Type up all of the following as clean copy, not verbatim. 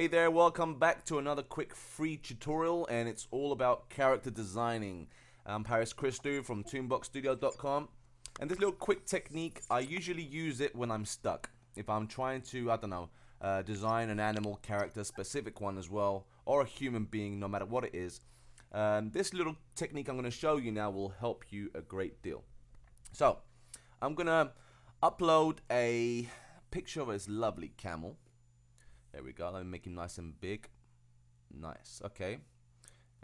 there, welcome back to another quick free tutorial, and it's all about character designing. I'm Christou from Toonboxstudio.com, and this little quick technique, I usually use it when I'm stuck. If I'm trying to, I don't know, design an animal character, specific one as well, or a human being, no matter what it is. This little technique I'm going to show you now will help you a great deal. So, I'm going to upload a picture of this lovely camel. There we go. Let me make him nice and big. Nice. Okay.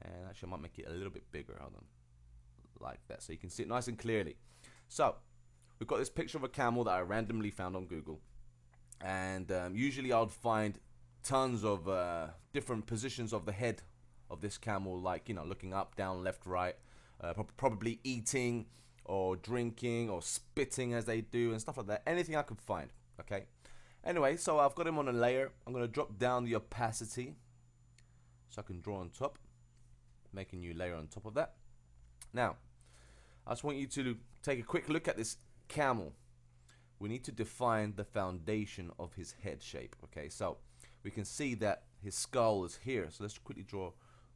And actually, I might make it a little bit bigger. Hold on. Like that. So you can see it nice and clearly. So, we've got this picture of a camel that I randomly found on Google. And usually I would find tons of different positions of the head of this camel. Like, you know, looking up, down, left, right. Probably eating or drinking or spitting as they do and stuff like that. Anything I could find. Okay. Anyway, so I've got him on a layer. I'm going to drop down the opacity so I can draw on top, make a new layer on top of that. Now, I just want you to take a quick look at this camel. We need to define the foundation of his head shape. Okay, so we can see that his skull is here. So let's quickly draw.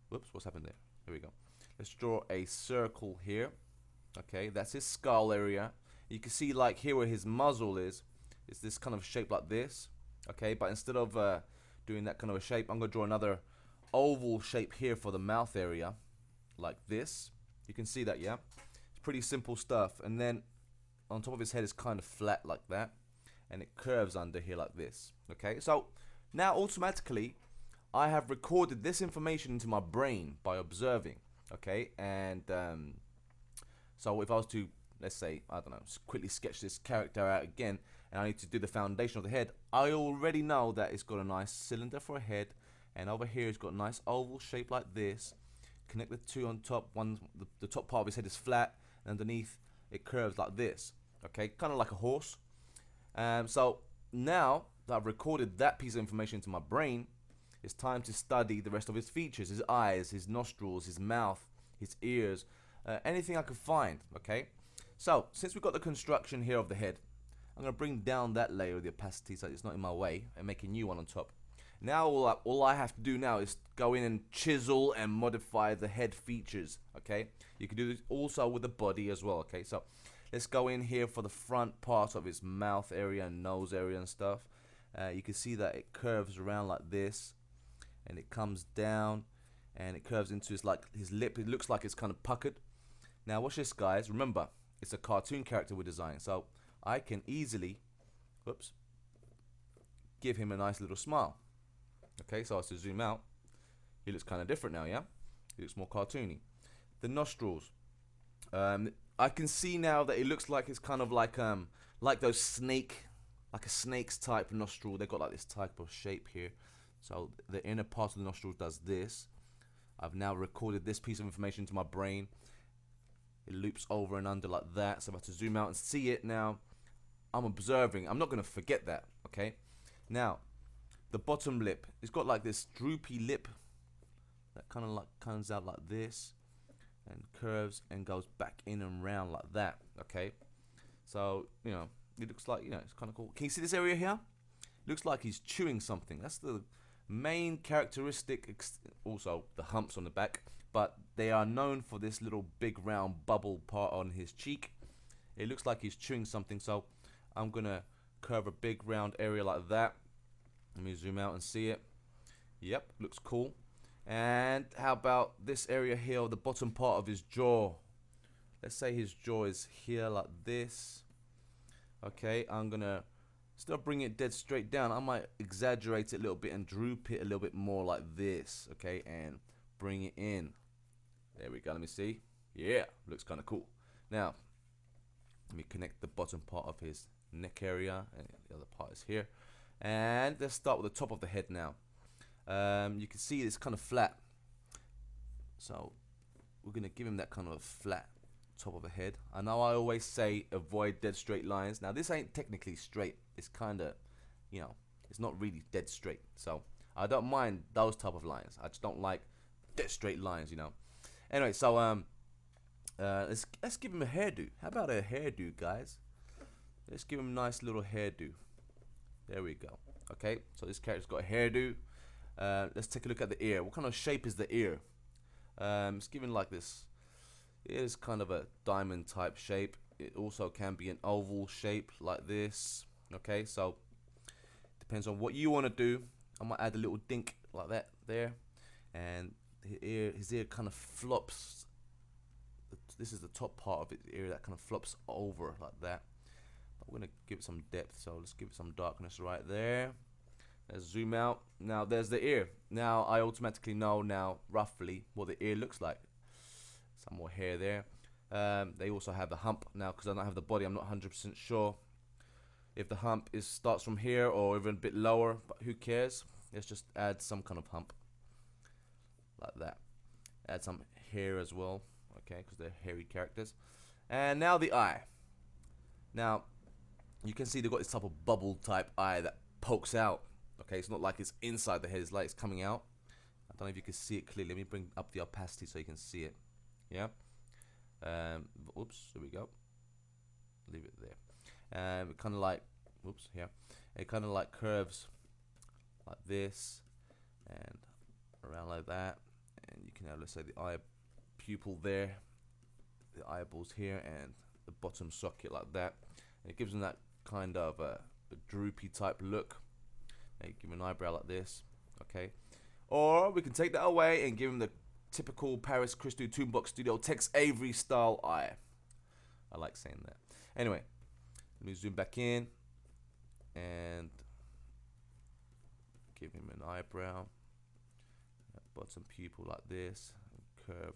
Whoops, what's happened there? There we go. Let's draw a circle here. Okay, that's his skull area. You can see, like, here where his muzzle is, it's this kind of shape like this. Okay, but instead of doing that kind of a shape, I'm going to draw another oval shape here for the mouth area, like this. You can see that, yeah? It's pretty simple stuff. And then on top of his head is kind of flat like that, and it curves under here like this. Okay, so now automatically I have recorded this information into my brain by observing. Okay, and so if I was to, let's say, I don't know, quickly sketch this character out again, and I need to do the foundation of the head, I already know that it's got a nice cylinder for a head, and over here it's got a nice oval shape like this. Connect the two on top. The top part of his head is flat, and underneath it curves like this. Okay, kind of like a horse. So now that I've recorded that piece of information into my brain, it's time to study the rest of his features, his eyes, his nostrils, his mouth, his ears, anything I could find. Okay. So, since we've got the construction here of the head, I'm going to bring down that layer of the opacity so it's not in my way and make a new one on top. Now, all I have to do now is go in and chisel and modify the head features, okay? You can do this also with the body as well, okay? So, let's go in here for the front part of his mouth area and nose area and stuff. You can see that it curves around like this, and it comes down, and it curves into his lip. It looks like it's kind of puckered. Now, watch this, guys. Remember, it's a cartoon character we're designing, so I can easily, whoops, give him a nice little smile. Okay, so as to zoom out, he looks kind of different now, yeah? He looks more cartoony. The nostrils, I can see now that it looks like it's kind of like those like a snake's type nostril. They've got like this type of shape here. So the inner part of the nostrils does this. I've now recorded this piece of information to my brain. It loops over and under like that. So if I have to zoom out and see it now, I'm observing. I'm not going to forget that, okay? Now, the bottom lip. It's got like this droopy lip that kind of like comes out like this and curves and goes back in and round like that, okay? So, you know, it looks like, you know, it's kind of cool. Can you see this area here? It looks like he's chewing something. That's the main characteristic, also the humps on the back, but they are known for this little big round bubble part on his cheek. It looks like he's chewing something, so I'm gonna curve a big round area like that. Let me zoom out and see it. Yep, looks cool. And how about this area here, the bottom part of his jaw? Let's say his jaw is here like this. Okay, I'm gonna instead of bring it dead straight down, I might exaggerate it a little bit and droop it a little bit more like this, okay, and bring it in. There we go, let me see. Yeah, looks kind of cool. Now, let me connect the bottom part of his neck area, and the other part is here. And let's start with the top of the head now. You can see it's kind of flat. So, we're going to give him that kind of flat top of the head. I know I always say avoid dead straight lines. Now, this ain't technically straight. It's kind of, you know, it's not really dead straight. So, I don't mind those type of lines. I just don't like dead straight lines, you know. Anyway, so let's give him a hairdo. How about a hairdo, guys? Let's give him a nice little hairdo. There we go. Okay, so this character's got a hairdo. Let's take a look at the ear. What kind of shape is the ear? It's given like this. It is kind of a diamond type shape. It also can be an oval shape like this. Okay, so depends on what you want to do. I might add a little dink like that there, and his ear kind of flops. This is the top part of his ear that kind of flops over like that. But we're gonna give it some depth, so let's give it some darkness right there. Let's zoom out. Now there's the ear. Now I automatically know now roughly what the ear looks like. Some more hair there. They also have the hump now, because I don't have the body. I'm not 100% sure if the hump starts from here or even a bit lower, but who cares? Let's just add some kind of hump like that. Add some hair as well, okay, because they're hairy characters. And now the eye. Now you can see they've got this type of bubble type eye that pokes out. Okay, it's not like it's inside the head, it's like it's coming out. I don't know if you can see it clearly. Let me bring up the opacity so you can see it. Yeah. Oops, there we go. Leave it there. It kind of like, oops, here. It kind of like curves like this and around like that. And you can have, let's say, the eye pupil there, the eyeballs here, and the bottom socket like that. And it gives them that kind of a droopy type look. Now you give him an eyebrow like this, okay? Or we can take that away and give him the typical Paris Christou Toonboxstudio Tex Avery style eye. I like saying that. Anyway, let me zoom back in and give him an eyebrow, bottom pupil like this, and curve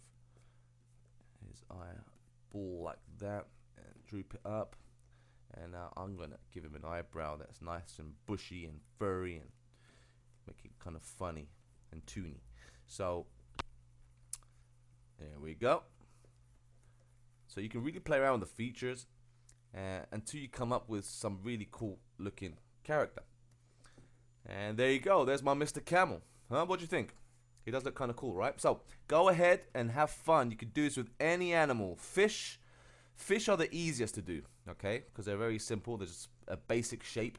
his eyeball like that, and droop it up. And now I'm gonna give him an eyebrow that's nice and bushy and furry and make it kind of funny and toony. So there we go. So you can really play around with the features until you come up with some really cool looking character. And there you go. There's my Mr. Camel. Huh? What do you think? He does look kind of cool, right? So go ahead and have fun. You could do this with any animal. Fish are the easiest to do, okay? Because they're very simple. They're just a basic shape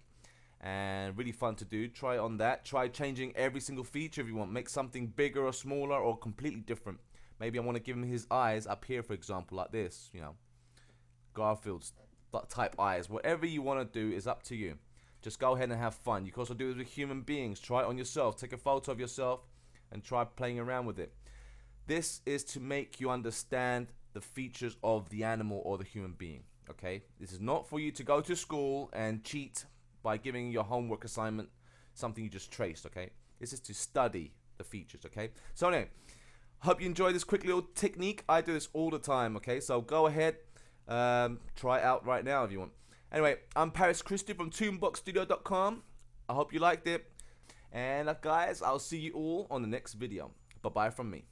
and really fun to do. Try on that. Try changing every single feature if you want. Make something bigger or smaller or completely different. Maybe I want to give him his eyes up here, for example, like this, you know, Garfield's type eyes. Whatever you want to do is up to you. Just go ahead and have fun. You can also do it with human beings. Try it on yourself. Take a photo of yourself and try playing around with it. This is to make you understand the features of the animal or the human being, okay? This is not for you to go to school and cheat by giving your homework assignment something you just traced, okay? This is to study the features, okay? So anyway, hope you enjoy this quick little technique. I do this all the time, okay? So go ahead, try it out right now if you want. Anyway, I'm Paris Christou from Toonboxstudio.com. I hope you liked it. And guys, I'll see you all on the next video. Bye-bye from me.